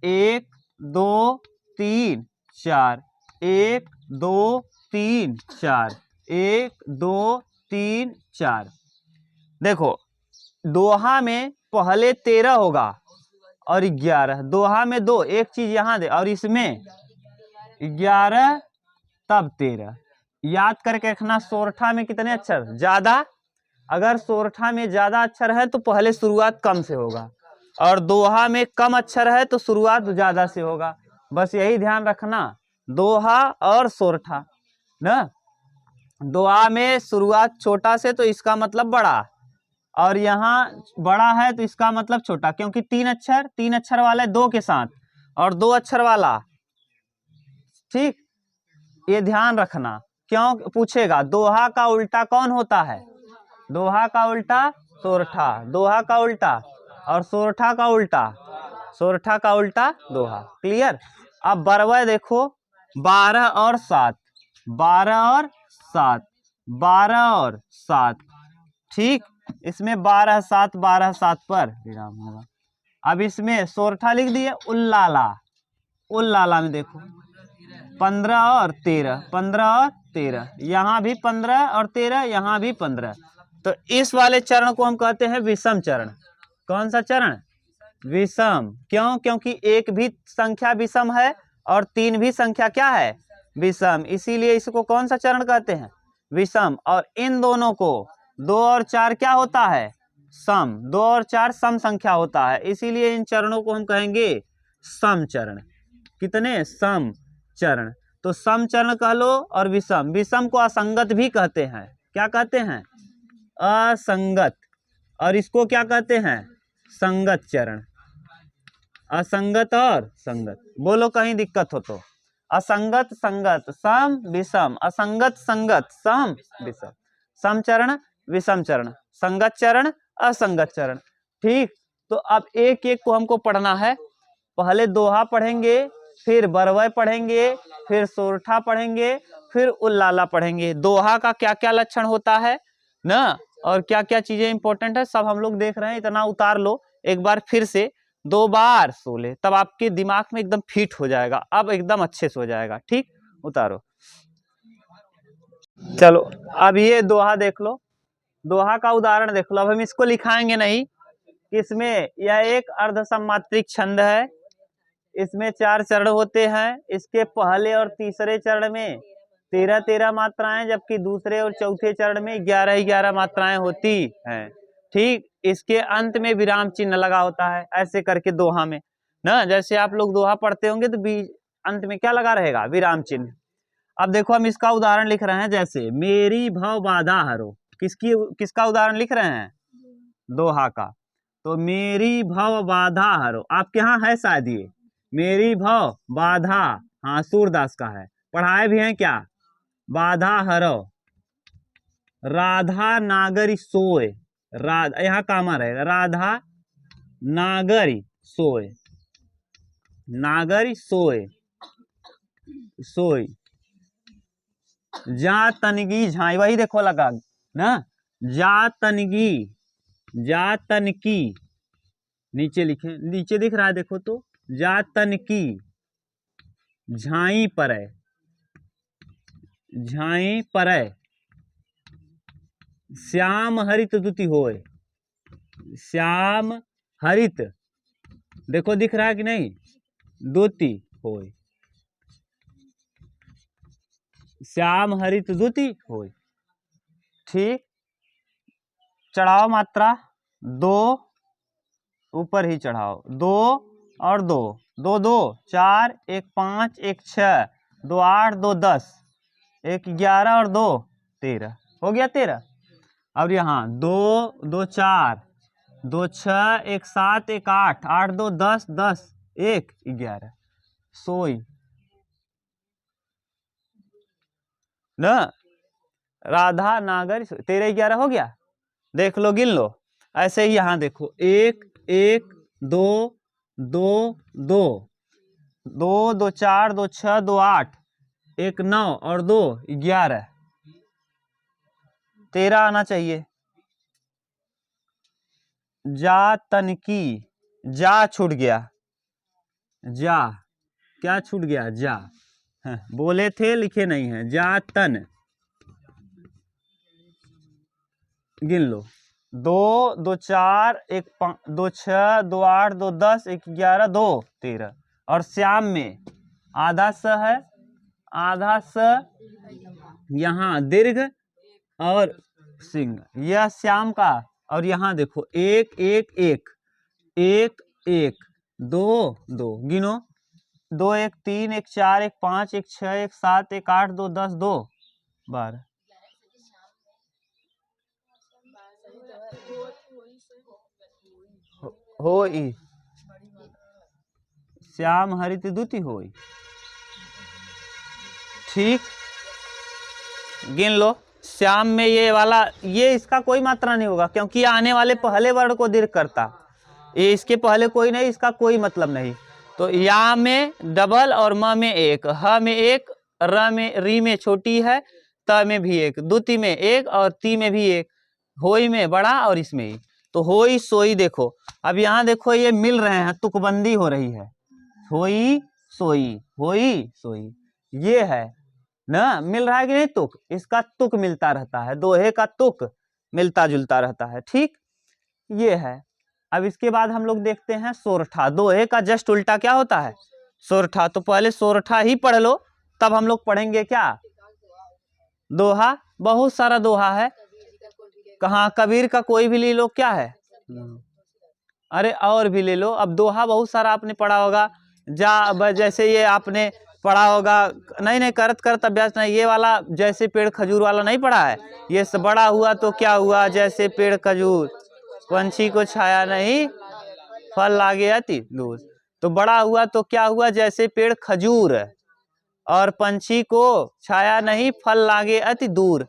1 2 3 4, 1 2 3 4, 1 2 3 4। देखो दोहा में पहले 13 होगा और 11, दोहा में 2, एक चीज यहां दे, और इसमें 11 तब 13। याद करके रखना, सोरठा में कितने अक्षर ज्यादा, अगर सोरठा में ज्यादा अक्षर है तो पहले शुरुआत कम से होगा, और दोहा में कम अक्षर है तो शुरुआत ज्यादा से होगा। बस यही ध्यान रखना, दोहा और सोरठा ना। दोहा में शुरुआत छोटा से तो इसका मतलब बड़ा, और यहाँ बड़ा है तो इसका मतलब छोटा, क्योंकि 3 अक्षर वाला है 2 के साथ, और 2 अक्षर वाला, ठीक। ये ध्यान रखना, क्यों पूछेगा दोहा का उल्टा कौन होता है, दोहा का उल्टा सोरठा, दोहा का उल्टा, और सोरठा का उल्टा, सोरठा का उल्टा दोहा। क्लियर। अब बरवा देखो, 12 और 7, 12 और 7, 12 और 7, ठीक। इसमें 12 7, 12 7 पर विराम होगा। अब इसमें सोरठा लिख दिए, उल्लाला, उल्लाला में देखो 15 और 13, 15 और 13, यहाँ भी 15 और 13, यहाँ भी 15। तो इस वाले चरण को हम कहते हैं विषम चरण। कौन सा चरण? विषम। क्यों? क्योंकि एक भी संख्या विषम है और 3 भी संख्या क्या है? विषम। इसीलिए इसको कौन सा चरण कहते हैं? विषम। और इन दोनों को 2 और 4 क्या होता है? सम। 2 और 4 सम संख्या होता है, इसीलिए इन चरणों को हम कहेंगे सम चरण। कितने? सम चरण। तो सम चरण कह लो और विषम। विषम को असंगत भी कहते हैं। क्या कहते हैं? असंगत। और इसको क्या कहते हैं? संगत चरण। असंगत और संगत। बोलो कहीं दिक्कत हो तो। असंगत संगत, सम विषम, असंगत संगत, सम विषम। सम चरण, विषम चरण, संगत चरण, असंगत चरण। ठीक। तो अब एक एक को हमको पढ़ना है। पहले दोहा पढ़ेंगे, फिर बरवय पढ़ेंगे, फिर सोरठा पढ़ेंगे, फिर उल्लाला पढ़ेंगे। दोहा का क्या क्या लक्षण होता है ना, और क्या क्या चीजें इंपॉर्टेंट है, सब हम लोग देख रहे हैं। इतना उतार लो एक बार, फिर से 2 बार सो ले, तब आपके दिमाग में एकदम फिट हो जाएगा। अब एकदम अच्छे से हो जाएगा। ठीक, उतारो। चलो अब ये दोहा देख लो, दोहा का उदाहरण देख लो। अब हम इसको लिखाएंगे नहीं, इसमें यह एक अर्धसमात्रिक छंद है। इसमें 4 चरण होते हैं। इसके पहले और तीसरे चरण में 13-13 मात्राएं, जबकि दूसरे और चौथे चरण में 11-11 मात्राएं होती हैं। ठीक। इसके अंत में विराम चिन्ह लगा होता है, ऐसे करके दोहा में ना, जैसे आप लोग दोहा पढ़ते होंगे तो अंत में क्या लगा रहेगा? विराम चिन्ह। अब देखो हम इसका उदाहरण लिख रहे हैं, जैसे मेरी भव बाधा हरो। किसका उदाहरण लिख रहे हैं? दोहा का। तो मेरी भव बाधा हरो, आपके यहाँ है शायद ये, मेरी भव बाधा, हाँ सूरदास का है, पढ़ाए भी हैं क्या? बाधा हरो, राधा नागरी सोए, राधा यहाँ कामा रहेगा, राधा नागरी सोए, नागरी सोए, सोई, जा तनगी झाई, वही देखो लगा ना, जा तनगी, जा तनकी, नीचे लिखे, नीचे दिख रहा है देखो तो, जा तनकी झाई परे, झाई परे, श्याम हरित दुति होए, श्याम हरित, देखो दिख रहा है कि नहीं? दुति होए, श्याम हरित दुति होए। ठीक। चढ़ाओ मात्रा 2, ऊपर ही चढ़ाओ, 2 और 2, 2 2 4, 1 5, 1 6, 2 8, 2 10, 1 11 और 2 13, हो गया 13। अब यहाँ 2 2 4, 2 6, 1 7, 1 8, 8 2 10, 10 1 11, सोई न, राधा नागर 13 11 हो गया। देख लो, गिन लो। ऐसे ही यहाँ देखो 1 1 2 2 2 2 2 4 2 6 2 8, 1 9 और 2 11, 13 आना चाहिए। जा तनकी, जा छूट गया, जा क्या छूट गया? जा, बोले थे लिखे नहीं है, जा तन, गिन लो 2 2 4 1 5 2 6 2 8 2 10 1 11 2 13, और श्याम में आधा स है, आधा स यहाँ दीर्घ और सिंह, यह श्याम का। और यहाँ देखो 1 1 1 1 1 2 2, गिनो 2 1 3 1 4 1 5 1 6 1 7 1 8 2 10 2 12, होई, श्याम हरित दुति होई। ठीक, गिन लो श्याम में ये वाला, ये इसका कोई मात्रा नहीं होगा क्योंकि ये आने वाले पहले वर्ण को दीर्घ करता, ये इसके पहले कोई नहीं, इसका कोई मतलब नहीं। तो या में डबल और म में एक, ह में एक, र में री में छोटी है, त में भी एक, दुति में एक और ती में भी एक, होई में बड़ा और इसमें ही। तो होई सोई देखो, अब यहाँ देखो ये मिल रहे हैं, तुकबंदी हो रही है, होई सोई ये है ना, मिल रहा है कि नहीं तुक, इसका तुक मिलता रहता है, दोहे का तुक मिलता जुलता रहता है, ठीक ये है। अब इसके बाद हम लोग देखते हैं सोरठा, दोहे का जस्ट उल्टा क्या होता है, सोरठा। तो पहले सोरठा ही पढ़ लो, तब हम लोग पढ़ेंगे क्या दोहा। बहुत सारा दोहा है, कहाँ कबीर का कोई भी ले लो, क्या है अरे और भी ले लो। अब दोहा बहुत सारा आपने पढ़ा होगा, जैसे ये आपने पढ़ा होगा, नहीं करत करत अभ्यास नहीं, ये वाला जैसे पेड़ खजूर वाला नहीं पढ़ा है, ये बड़ा हुआ तो क्या हुआ जैसे पेड़ खजूर, पंछी को छाया नहीं फल लागे अति दूर। तो बड़ा हुआ तो क्या हुआ जैसे पेड़ खजूर, और पंछी को छाया नहीं फल लागे अति दूर,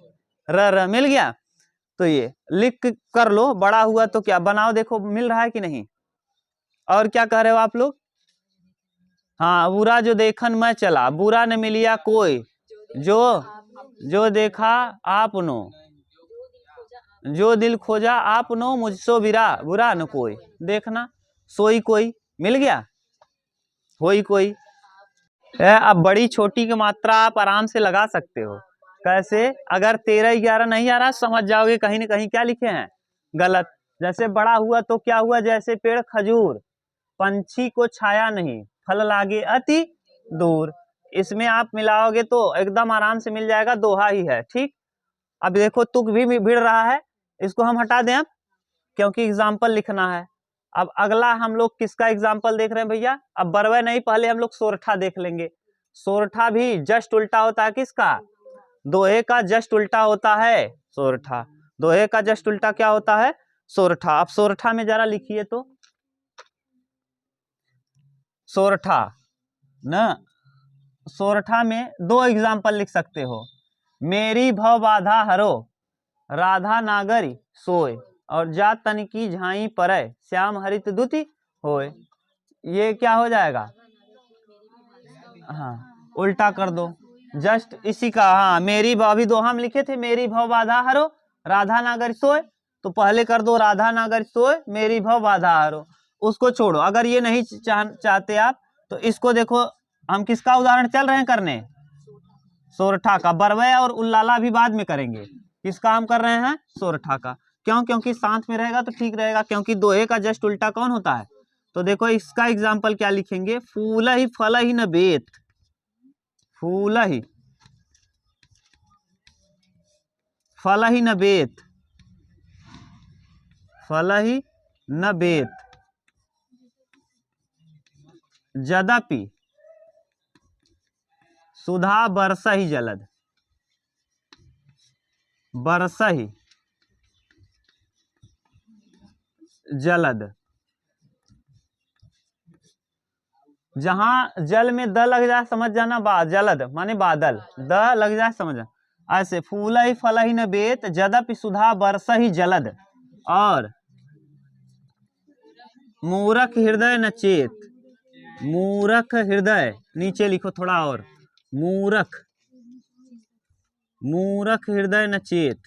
र मिल गया। तो ये लिख कर लो, बड़ा हुआ तो क्या बनाओ, देखो मिल रहा है कि नहीं। और क्या कह रहे हो आप लोग, हाँ बुरा जो देखन मैं चला, बुरा न मिलिया कोई, जो देखा आपनो, जो दिल खोजा आपनो, मुझसो बुरा न कोई, देखना सोई कोई मिल गया, होई कोई। अब बड़ी छोटी की मात्रा आप आराम से लगा सकते हो, कैसे, अगर 13-11 नहीं आ रहा समझ जाओगे कहीं ना कहीं क्या लिखे हैं गलत। जैसे बड़ा हुआ तो क्या हुआ जैसे पेड़ खजूर, पंछी को छाया नहीं फल लागे अति दूर, इसमें आप मिलाओगे तो एकदम आराम से मिल जाएगा, दोहा ही है, ठीक। अब देखो तुक भी भिड़ रहा है, इसको हम हटा दें अब, क्योंकि एग्जाम्पल लिखना है। अब अगला हम लोग किसका एग्जाम्पल देख रहे हैं भैया, अब बरवे नहीं, पहले हम लोग सोरठा देख लेंगे। सोरठा भी जस्ट उल्टा होता है किसका, दोहे का जस्ट उल्टा होता है सोरठा, दोहे का जस्ट उल्टा क्या होता है सोरठा। अब सोरठा में जरा लिखिए तो, सोरठा न, सोरठा में 2 एग्जाम्पल लिख सकते हो, मेरी भव बाधा हरो, राधा नागरी सोय, और जा तन की झाई परय, श्याम हरित दुति होय। ये क्या हो जाएगा, हाँ उल्टा कर दो, जस्ट इसी का, हाँ मेरी अभी दोहा में लिखे थे, मेरी भव बाधा हरो राधा नागरी सोय, तो पहले कर दो राधा नागरी सोय मेरी भव बाधा हरो, उसको छोड़ो। अगर ये नहीं चाहते आप तो इसको देखो, हम किसका उदाहरण चल रहे हैं करने, सोरठा का। बरवे और उल्लाला भी बाद में करेंगे, किसका हम कर रहे हैं सोरठा का, क्यों, क्योंकि साथ में रहेगा तो ठीक रहेगा, क्योंकि दोहे का जस्ट उल्टा कौन होता है। तो देखो इसका एग्जाम्पल क्या लिखेंगे, फूल ही फल ही न बेत, फूल ही फल ही न बेत, फल ही न बेत, यद्यपि सुधा बरस ही जलद, बरस ही जलद, जहां जल में द लग जाए समझ जाना, जलद माने बादल, द लग जाए समझ जाना। ऐसे फूल ही फल ही न बेत, यद्यपि सुधा बरस ही जलद, और मूरख हृदय न चेत, मूरख हृदय नीचे लिखो थोड़ा और, मूरख, मूरख हृदय न चेत,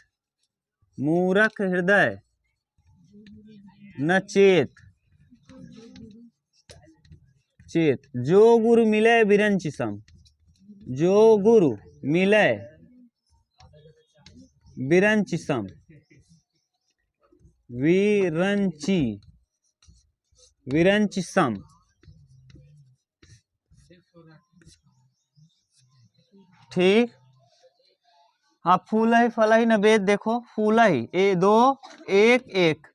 मूरख हृदय न चेत, चेत, जो गुरु मिले बिरंचि सम, जो गुरु मिले बिरंचि सम, विरंची, विरंचि सम, ठीक। हाँ फूल ही फल ही न बेत, देखो फूल ही, 2 1 1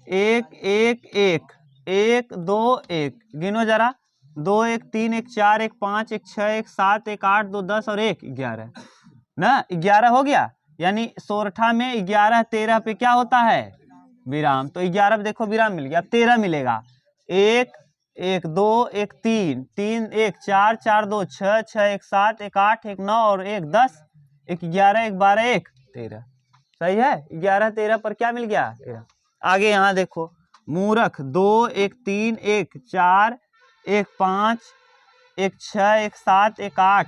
1 1 1 1 2 1, गिनो जरा, 2 1 3 1 4 1 5 1 6 1 7 1 8 2 10 और 1 11 ना, 11 हो गया। यानी सोरठा में 11 13 पे क्या होता है विराम, तो 11 पे देखो विराम मिल गया, अब 13 मिलेगा, 1 1 2 1 3 3 1 4 4 2 6 6 1 7 1 8 1 9 और 1 10 1 11 1 12 1 13। सही है, 11 13 पर क्या मिल गया? 13। आगे यहाँ देखो, मूर्ख 2 1 3 1 4 1 5 1 6 1 7 1 8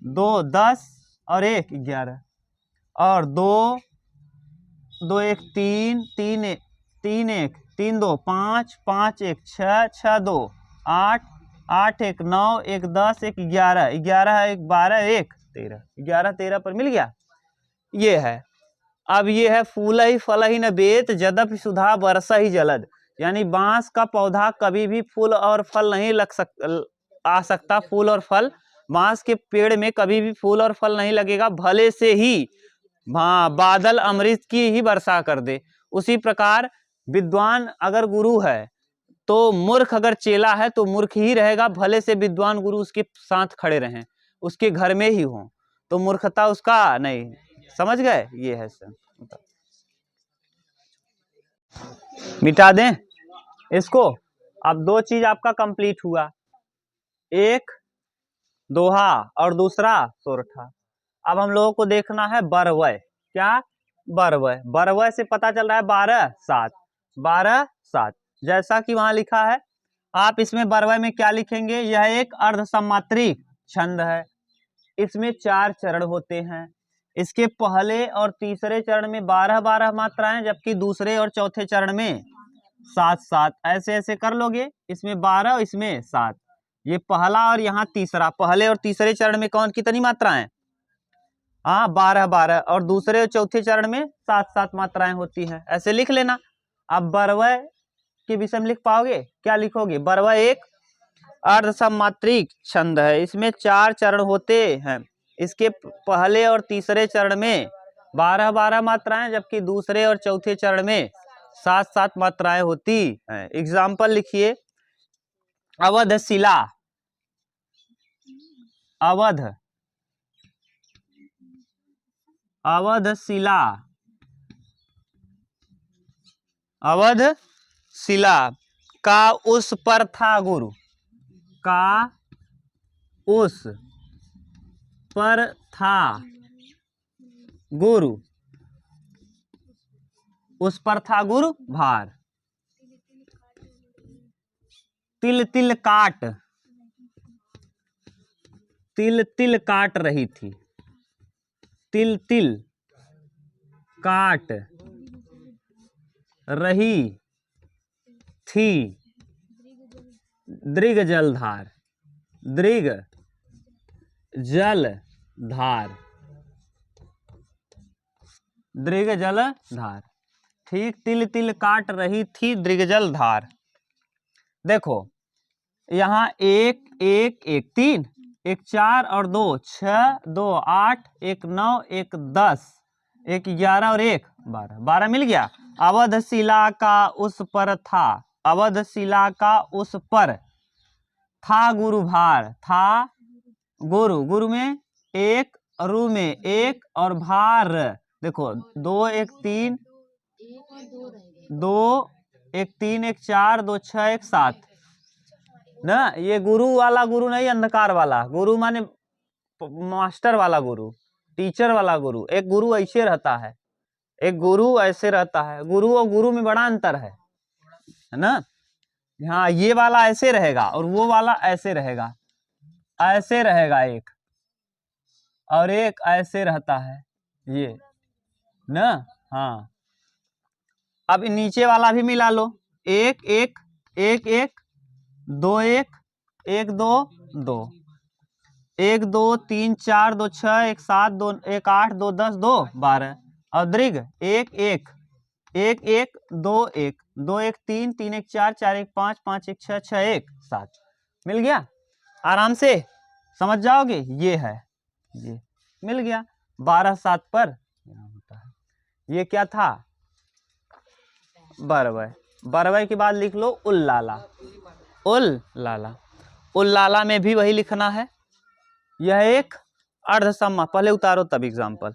2 10 और 1 11 और 2 2 1 3 3 1 3 1 3 2 5 5 1 6 6 2 8 8 1 9 1 10 1 11 11 1 12 1 13 11 13 पर मिल गया। ये है। अब ये है फूल ही फल ही न बेत जदपि सुधा बरसा ही जलद, यानी बांस का पौधा कभी भी फूल और फल नहीं आ सकता। फूल और फल, बांस के पेड़ में कभी भी फूल और फल नहीं लगेगा, भले से ही बादल अमृत की ही वर्षा कर दे। उसी प्रकार विद्वान अगर गुरु है तो मूर्ख अगर चेला है तो मूर्ख ही रहेगा, भले से विद्वान गुरु उसके साथ खड़े रहें, उसके घर में ही हो, तो मूर्खता उसका नहीं। समझ गए? ये है सर। मिटा दें इसको। अब दो चीज आपका कंप्लीट हुआ, एक दोहा और दूसरा सोरठा। अब हम लोगों को देखना है बरवय। क्या? बरवय। बरवय से पता चल रहा है 12 7 12 7, जैसा कि वहां लिखा है। आप इसमें बरवय में क्या लिखेंगे? यह एक अर्धसमात्रिक छंद है, इसमें 4 चरण होते हैं। इसके पहले और तीसरे चरण में 12 12 मात्राएं, जबकि दूसरे और चौथे चरण में 7 7। ऐसे ऐसे कर लोगे, इसमें 12 इसमें 7। ये पहला और यहाँ तीसरा। पहले और तीसरे चरण में कौन कितनी मात्राएं? हाँ 12 12, और दूसरे और चौथे चरण में 7 7 मात्राएं होती हैं। ऐसे लिख लेना। अब बरवय के विषय में लिख पाओगे? क्या लिखोगे? बरवय एक अर्धसमात्रिक छंद है, इसमें 4 चरण होते हैं। इसके पहले और तीसरे चरण में 12 12 मात्राएं, जबकि दूसरे और चौथे चरण में 7 7 मात्राएं होती हैं। एग्जाम्पल लिखिए, अवधशिला। अवधशिला। अवधशिला का उस पर था गुरु, का उस पर था गुरु, उस पर था गुरु भार। तिल तिल काट, तिल तिल काट रही थी, तिल तिल काट रही थी दृग जलधार, दृग जलधार, दृग जलधार। ठीक, तिल तिल काट रही थी दृग जलधार। देखो यहाँ 1 1 1 3 1 4 और 2 6 2 8 1 9 1 10 1 11 और 1 12 12 मिल गया। अवधशिला का उस पर था, अवधशिला का उस पर था गुरु भार, था गुरु, गुरु में 1, रु में 1 और भार। देखो 2 1 3 2 1 3 1 4 2 6 1 7 ना, ये गुरु वाला गुरु नहीं, अंधकार वाला गुरु माने मास्टर वाला गुरु, टीचर वाला गुरु। एक गुरु ऐसे रहता है, एक गुरु ऐसे रहता है। गुरु और गुरु में बड़ा अंतर है ना। हाँ, ये वाला ऐसे रहेगा और वो वाला ऐसे रहेगा, ऐसे रहेगा एक, और एक ऐसे रहता है ये ना। हाँ, अब नीचे वाला भी मिला लो, 1 1 1 1 2 1 1 2 2 1 2 3 4 2 6 1 7 2 1 8 2 10 2 12 और दृग 1 1 1 1 2 1 2 1 3 3 1 4 4 1 5 5 1 6 6 1 7 मिल गया। आराम से समझ जाओगे। ये है, ये मिल गया। 12 7 पर होता है। ये क्या था? बरवय। बरवय के बाद लिख लो उल्लाला, उल्लाला। उल्लाला में भी वही लिखना है। यह एक अर्धसम्मा, पहले उतारो तब एग्जाम्पल।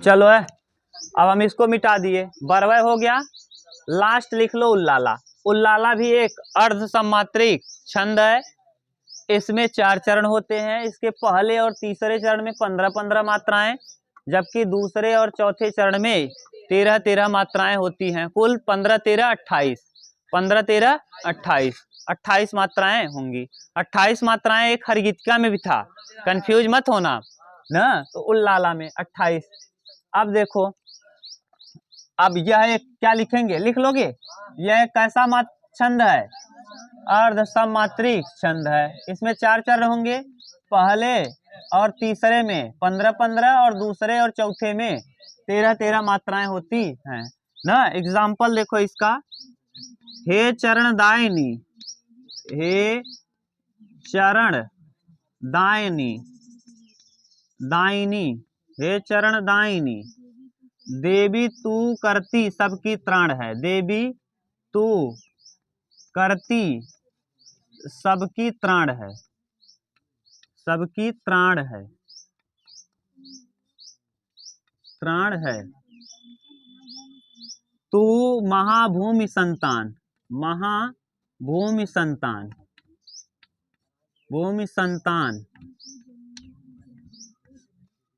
चलो है, अब हम इसको मिटा दिए, बरवय हो गया। लास्ट लिख लो उल्लाला। उल्लाला भी एक अर्धसम्मात्रिक छंद है, इसमें 4 चरण होते हैं। इसके पहले और तीसरे चरण में 15-15 मात्राएं, जबकि दूसरे और चौथे चरण में 13-13 मात्राएं होती हैं। कुल 15-13-28, 15-13-28, 28 मात्राएं होंगी। 28 मात्राएं एक हरगीतिका में भी था, कंफ्यूज मत होना ना। तो उल्लाला में 28। अब देखो, अब यह एक क्या लिखेंगे, लिख लोगे, यह कैसा छंद है, अर्ध सममात्रिक छंद है। इसमें 4 चरण होंगे, पहले और तीसरे में 15-15 और दूसरे और चौथे में 13-13 मात्राएं होती हैं ना। एग्जाम्पल देखो इसका, हे चरण दायिनी, हे चरण दायिनी, दायिनी, हे चरण दायिनी, देवी तू करती सबकी त्राण है, देवी तू करती सबकी त्राण है, सबकी त्राण है, त्राण है। तू महाभूमि संतान, महाभूमि संतान, भूमि संतान,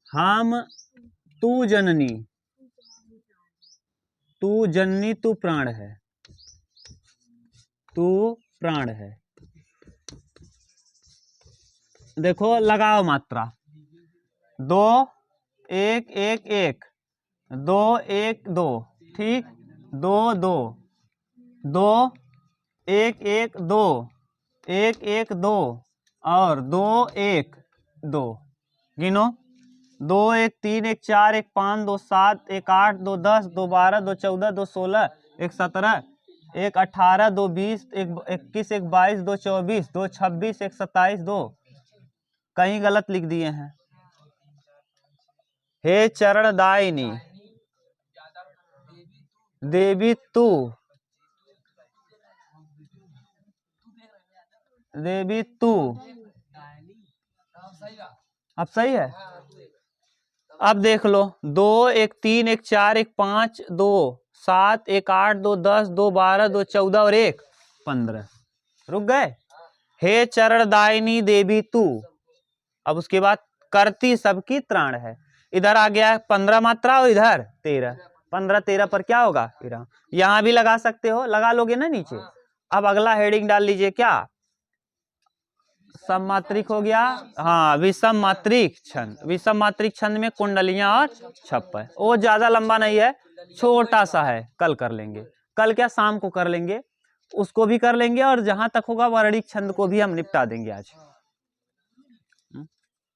हम तू जननी, तू जननी, तू प्राण है, तू प्राण है। देखो लगाओ मात्रा, 2 1 1 1, 2 1 2, ठीक, 2 2, 2 1 1 2, 1 1 2 और 2 1 2। गिनो, 2 1 3 1 4 1 5 2 7 1 8 2 10 2 12 2 14 2 16 1 17 1 18 2 20 1 21 1 22 2 24 2 26 1 27 2, कहीं गलत लिख दिए हैं। हे चरण दायिनी, देवी तू, देवी तू, अब सही है। अब देख लो, 2 1 3 1 4 1 5 2 7 1 8 2 10 2 12 2 14 और 1 15, रुक गए। हे चरण दायिनी देवी तू, अब उसके बाद करती सबकी त्राण है। इधर आ गया 15 मात्रा और इधर 13, 15-13 पर क्या होगा, यहाँ भी लगा सकते हो, लगा लोगे ना नीचे। अब अगला हेडिंग डाल लीजिए, क्या सममात्रिक हो गया, हाँ विषम मात्रिक छंद। विषम मात्रिक छंद में कुंडलियां और छप्पर, वो ज्यादा लंबा नहीं है, छोटा सा है, कल कर लेंगे, कल क्या शाम को कर लेंगे, उसको भी कर लेंगे और जहां तक होगा वर्णिक छंद को भी हम निपटा देंगे आज।